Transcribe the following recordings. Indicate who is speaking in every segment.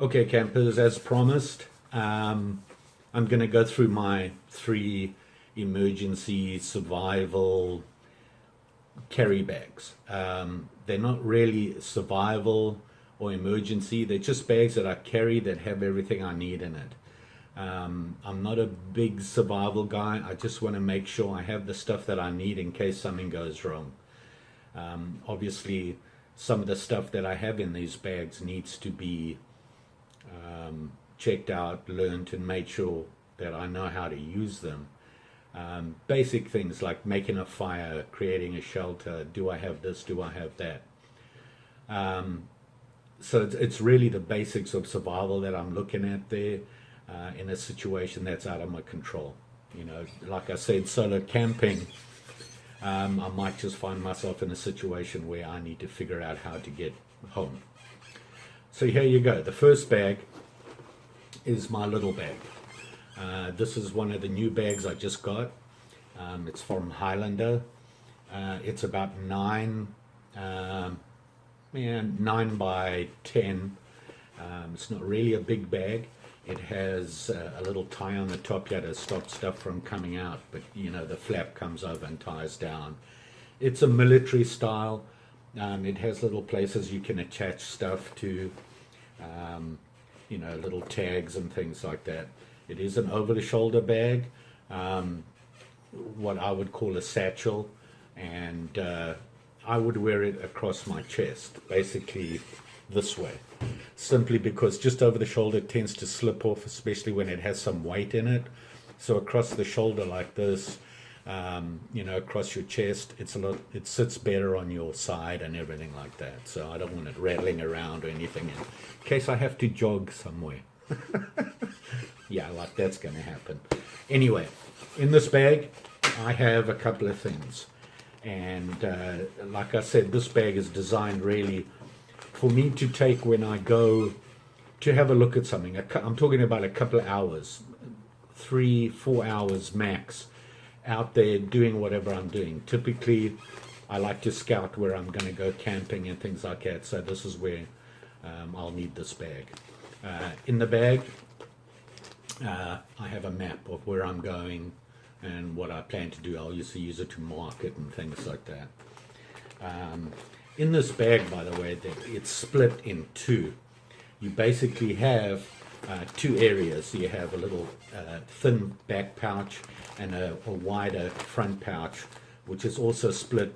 Speaker 1: Okay, campers, as promised, I'm going to go through my 3 emergency survival carry bags. They're not really survival or emergency, they're just bags that I carry that have everything I need in it. I'm not a big survival guy, I just want to make sure I have the stuff that I need in case something goes wrong. Obviously, some of the stuff that I have in these bags needs to be checked out, learned, and made sure that I know how to use them. Basic things like making a fire, creating a shelter, do I have this, do I have that? So it's really the basics of survival that I'm looking at there in a situation that's out of my control. You know, like I said, solo camping, I might just find myself in a situation where I need to figure out how to get home. So here you go. The first bag is my little bag. This is one of the new bags I just got. It's from Highlander. It's about 9 by 10. It's not really a big bag. It has a little tie on the top here to stop stuff from coming out, but you know, the flap comes over and ties down. It's a military style. It has little places you can attach stuff to, you know, little tags and things like that. It is an over-the-shoulder bag, what I would call a satchel, and I would wear it across my chest, basically this way, simply because just over the shoulder it tends to slip off, especially when it has some weight in it. So across the shoulder like this, you know, across your chest, it sits better on your side and everything like that. So I don't want it rattling around or anything in case I have to jog somewhere. Yeah, like that's going to happen. Anyway, in this bag I have a couple of things, and like I said, this bag is designed really for me to take when I go to have a look at something. I'm talking about a couple of hours, 3-4 hours max, out there doing whatever I'm doing. Typically I like to scout where I'm going to go camping and things like that, so this is where I'll need this bag. In the bag I have a map of where I'm going and what I plan to do. I'll usually use it to mark it and things like that. In this bag, by the way, it's split in 2. You basically have 2 areas. You have a little thin back pouch and a wider front pouch, which is also split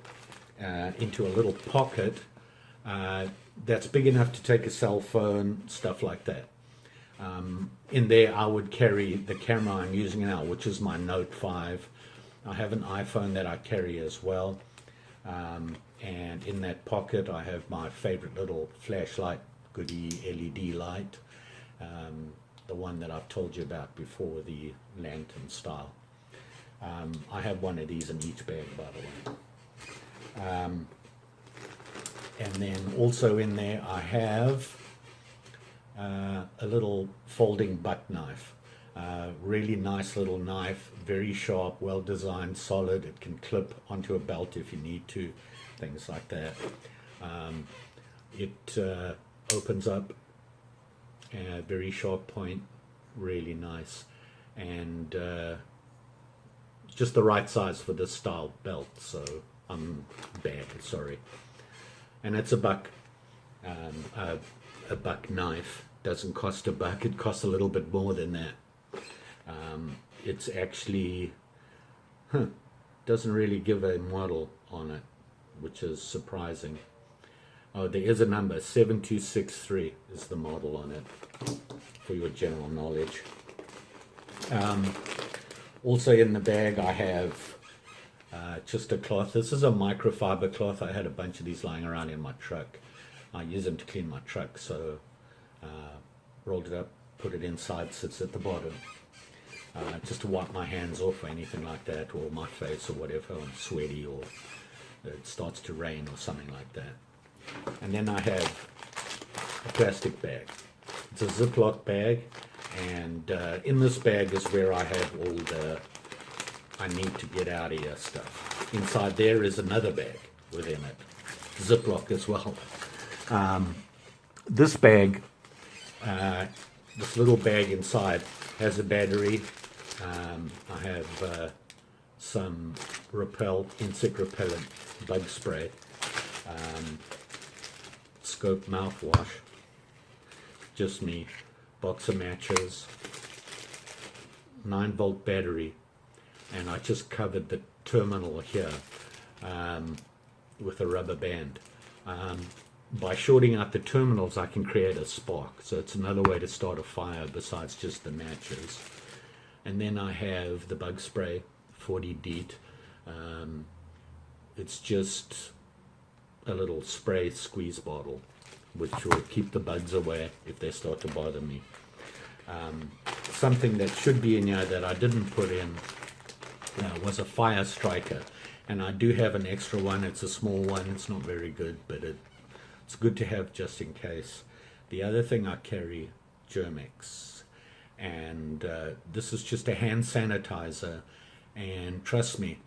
Speaker 1: into a little pocket that's big enough to take a cell phone, stuff like that. In there I would carry the camera I'm using now, which is my Note 5. I have an iPhone that I carry as well, and in that pocket I have my favorite little flashlight, goody LED light, the one that I've told you about before, the lantern style. I have one of these in each bag, by the way. And then also in there I have a little folding butt knife. Really nice little knife, very sharp, well designed, solid. It can clip onto a belt if you need to, things like that. It opens up, very sharp point, really nice, and just the right size for this style belt, so I'm bad, sorry. And it's a buck. A buck knife doesn't cost a buck, it costs a little bit more than that. It's actually doesn't really give a model on it, which is surprising. Oh, there is a number, 7263 is the model on it, for your general knowledge. Also in the bag I have just a cloth. This is a microfiber cloth. I had a bunch of these lying around in my truck. I use them to clean my truck, so rolled it up, put it inside, sits at the bottom, just to wipe my hands off or anything like that, or my face or whatever, I'm sweaty or it starts to rain or something like that. And then I have a plastic bag. It's a Ziploc bag, and in this bag is where I have all the I need to get out of here stuff. Inside there is another bag within it, Ziploc as well. This bag This little bag inside has a battery. I have some insect repellent, bug spray, scope mouthwash, just me, box of matches, 9-volt battery, and I just covered the terminal here with a rubber band. By shorting out the terminals, I can create a spark, so it's another way to start a fire besides just the matches. And then I have the bug spray, 40 DEET. It's just a little spray squeeze bottle, which will keep the bugs away if they start to bother me. Something that should be in here that I didn't put in was a fire striker, and I do have an extra one. It's a small one, it's not very good, but it's good to have just in case. The other thing I carry, Germex, and this is just a hand sanitizer, and trust me,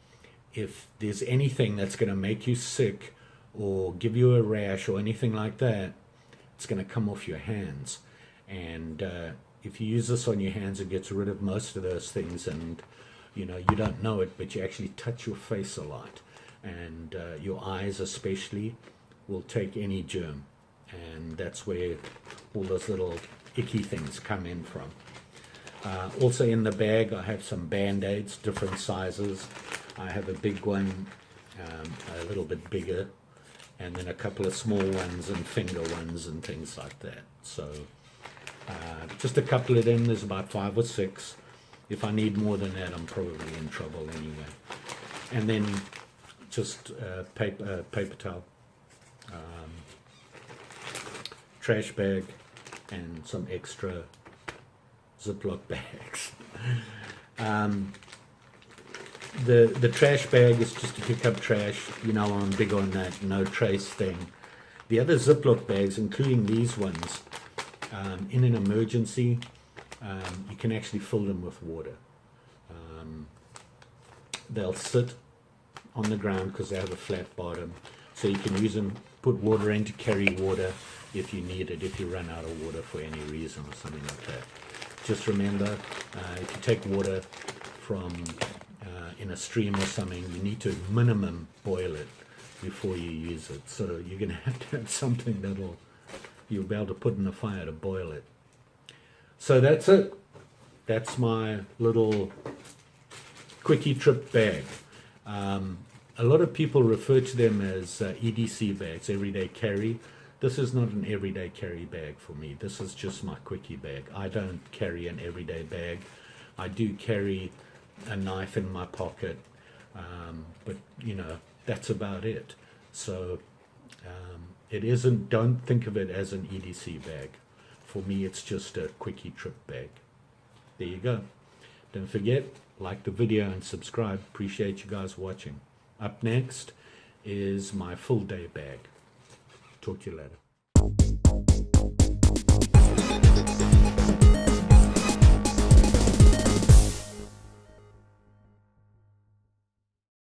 Speaker 1: if there's anything that's going to make you sick or give you a rash or anything like that, it's going to come off your hands. And if you use this on your hands, it gets rid of most of those things, and you don't know it, but you actually touch your face a lot, and your eyes especially will take any germ, and that's where all those little icky things come in from. Also in the bag I have some band-aids, different sizes. I have a big one, a little bit bigger, and then a couple of small ones and finger ones and things like that. So just a couple of them. There's about 5 or 6. If I need more than that, I'm probably in trouble anyway. And then just paper towel, trash bag, and some extra Ziploc bags. The trash bag is just to pick up trash. I'm big on that no trace thing. The other Ziploc bags, including these ones, in an emergency, you can actually fill them with water. They'll sit on the ground because they have a flat bottom, so you can use them, put water in to carry water if you need it, if you run out of water for any reason or something like that. Just remember, if you take water from in a stream or something, you need to minimum boil it before you use it. So you're going to have something you'll be able to put in the fire to boil it. So that's it. That's my little quickie trip bag. A lot of people refer to them as EDC bags, everyday carry. This is not an everyday carry bag for me. This is just my quickie bag. I don't carry an everyday bag. I do carry a knife in my pocket, but that's about it. So it isn't, don't think of it as an EDC bag. For me, it's just a quickie trip bag. There you go. Don't forget, like the video and subscribe. Appreciate you guys watching. Up next is my full day bag. Talk to you later.